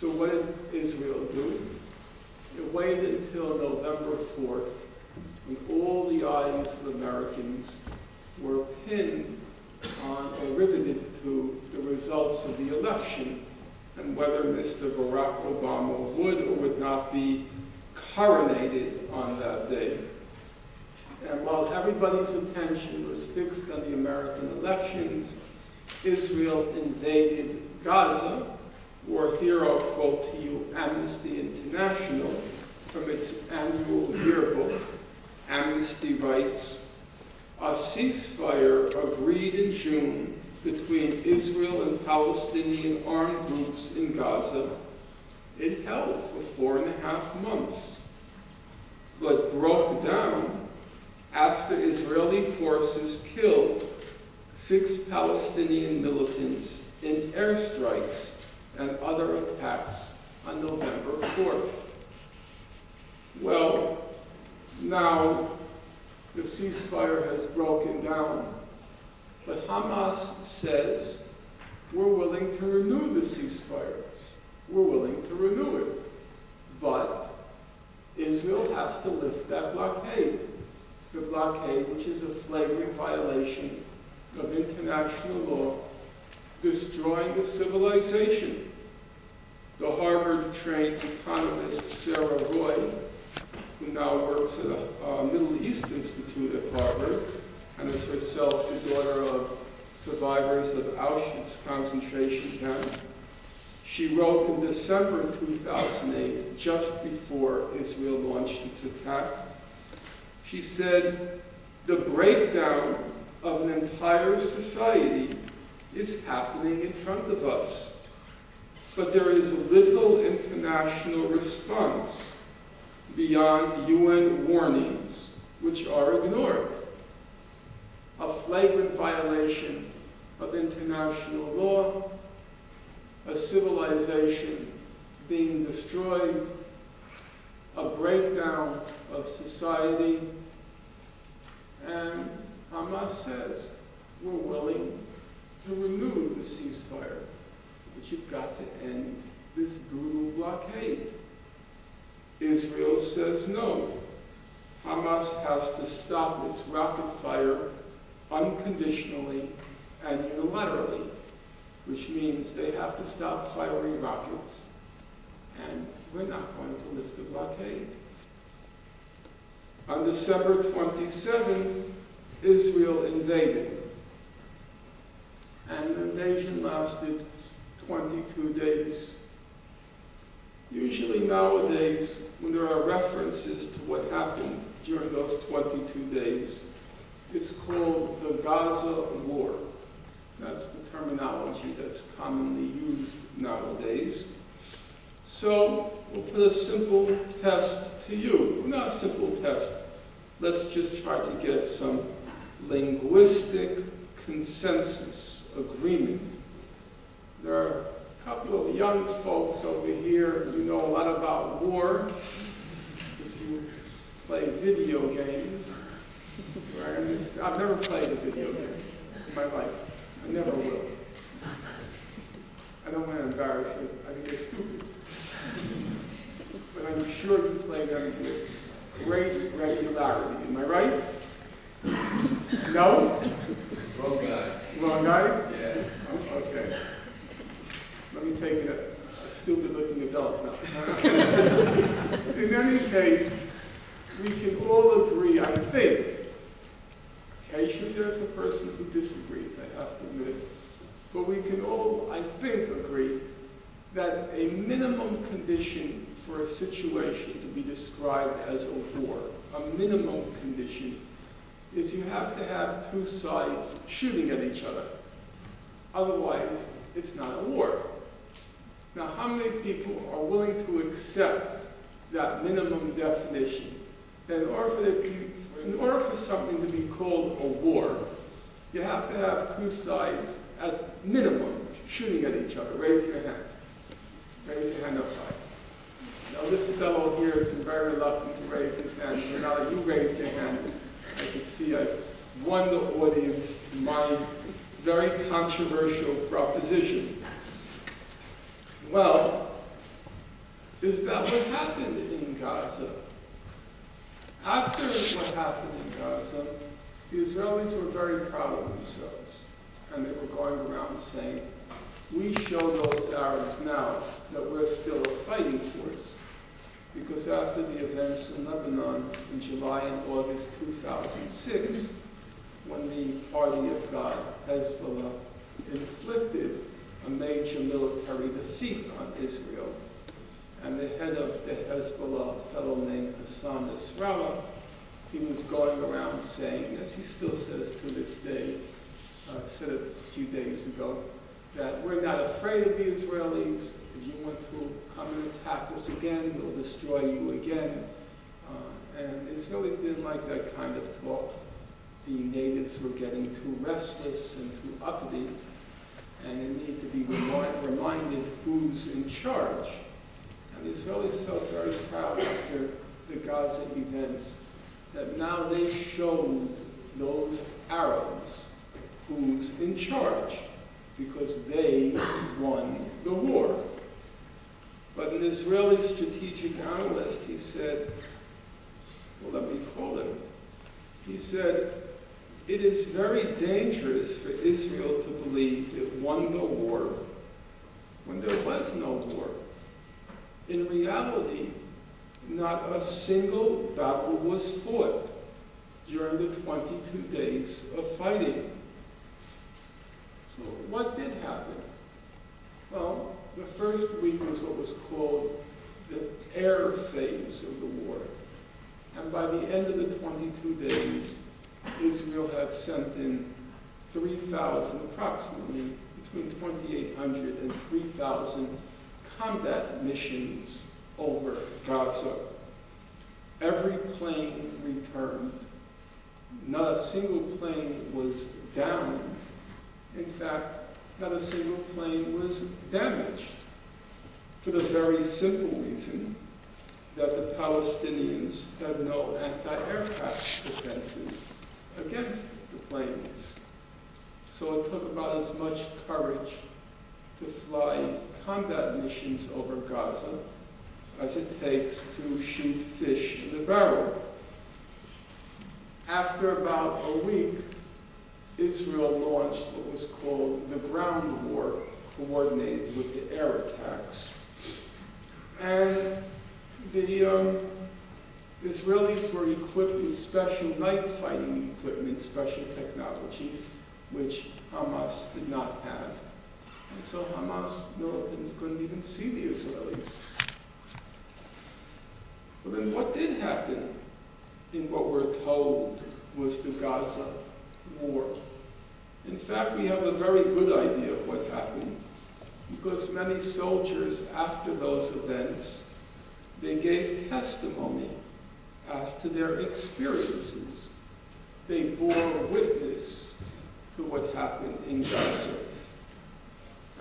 So what did Israel do? It waited until November 4th, when all the eyes of Americans were pinned on or riveted to the results of the election and whether Mr. Barack Obama would or would not be coronated on that day. And while everybody's attention was fixed on the American elections, Israel invaded Gaza, or here I'll quote to you Amnesty International from its annual yearbook. Amnesty writes, "A ceasefire agreed in June between Israel and Palestinian armed groups in Gaza. It held for 4.5 months, but broke down after Israeli forces killed 6 Palestinian militants in airstrikes and other attacks on November 4th. Well, now the ceasefire has broken down, but Hamas says we're willing to renew the ceasefire. We're willing to renew it, but Israel has to lift that blockade. The blockade, which is a flagrant violation of international law, destroying a civilization. The Harvard-trained economist Sarah Roy, who now works at a Middle East Institute at Harvard, and is herself the daughter of survivors of Auschwitz concentration camp, she wrote in December 2008, just before Israel launched its attack, she said, "The breakdown of an entire society is happening in front of us, but there is little international response beyond UN warnings, which are ignored. A flagrant violation of international law, a civilization being destroyed, a breakdown of society, and Hamas says, we're willing to renew the ceasefire, but you've got to end this brutal blockade." Israel says no. Hamas has to stop its rocket fire unconditionally and unilaterally, which means they have to stop firing rockets, and we're not going to lift the blockade. On December 27th, Israel invaded, and the invasion lasted 22 days. Usually nowadays, when there are references to what happened during those 22 days, it's called the Gaza War. That's the terminology that's commonly used nowadays. So we'll put a simple test to you. Not a simple test. Let's just try to get some linguistic consensus, agreement. There are a couple of young folks over here. You know a lot about war, because you play video games. I've never played a video game in my life. I never will. I don't want to embarrass you. I think they're stupid. But I'm sure you play them with great regularity. Am I right? No? Wrong guy. Wrong guys? Yeah. Oh, okay. Let me take it a stupid-looking adult now. In any case, we can all agree, I think. Occasionally there's a person who disagrees, I have to admit. But we can all, I think, agree that a minimum condition for a situation to be described as a war, a minimum condition, is you have to have two sides shooting at each other. Otherwise, it's not a war. Now, how many people are willing to accept that minimum definition? That in order for something to be called a war, you have to have two sides at minimum shooting at each other. Raise your hand. Raise your hand up high. Now this fellow here has been very reluctant to raise his hand, so now that you raised your hand, I can see I've won the audience to my very controversial proposition. Well, is that what happened in Gaza. After what happened in Gaza, the Israelis were very proud of themselves. And they were going around saying, we show those Arabs now that we're still a fighting force. Because after the events in Lebanon in July and August 2006, when the Party of God, Hezbollah, inflicted a major military defeat on Israel, and the head of the Hezbollah, a fellow named Hassan Nasrallah, he was going around saying, as he still says to this day, said it a few days ago, that we're not afraid of the Israelis. If you want to come and attack us again, we'll destroy you again. And Israelis didn't like that kind of talk. The natives were getting too restless and too uppity, and they need to be reminded who's in charge. And the Israelis felt very proud after the Gaza events that now they showed those Arabs who's in charge, because they won the war. But an Israeli strategic analyst, he said, well, let me quote him. He said, it is very dangerous for Israel to believe it won the war when there was no war. In reality, not a single battle was fought during the 22 days of fighting. So what did happen? Well, the first week was what was called the air phase of the war. And by the end of the 22 days, Israel had sent in 3,000, approximately between 2,800 and 3,000 combat missions over Gaza. Every plane returned. Not a single plane was down. In fact, not a single plane was damaged, for the very simple reason that the Palestinians had no anti-aircraft defenses against the planes. So it took about as much courage to fly combat missions over Gaza as it takes to shoot fish in the barrel. After about a week, Israel launched what was called the ground war, coordinated with the air attacks. And the Israelis were equipped with special night fighting equipment, special technology, which Hamas did not have. And so Hamas militants couldn't even see the Israelis. But then what did happen in what we're told was the Gaza war? In fact, we have a very good idea of what happened, because many soldiers after those events, they gave testimony as to their experiences. They bore witness to what happened in Gaza.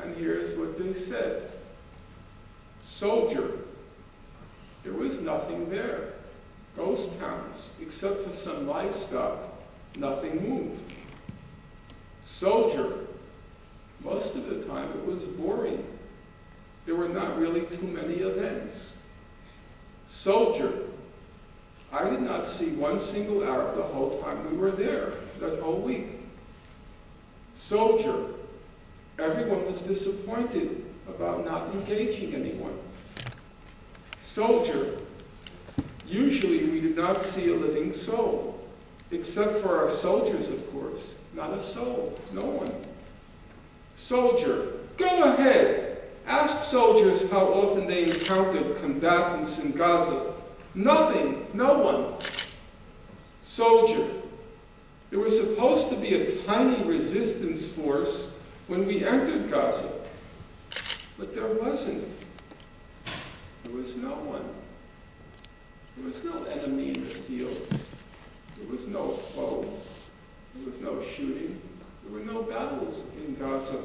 And here's what they said. Soldier, there was nothing there. Ghost towns, except for some livestock, nothing moved. Soldier, most of the time it was boring. There were not really too many events. Soldier, I did not see one single Arab the whole time we were there, that whole week. Soldier, everyone was disappointed about not engaging anyone. Soldier, usually we did not see a living soul, except for our soldiers, of course. Not a soul, no one. Soldier, go ahead. Ask soldiers how often they encountered combatants in Gaza. Nothing, no one. Soldier, there was supposed to be a tiny resistance force when we entered Gaza, but there wasn't. There was no one. There was no enemy in the field. There was no foe. There was no shooting. There were no battles in Gaza.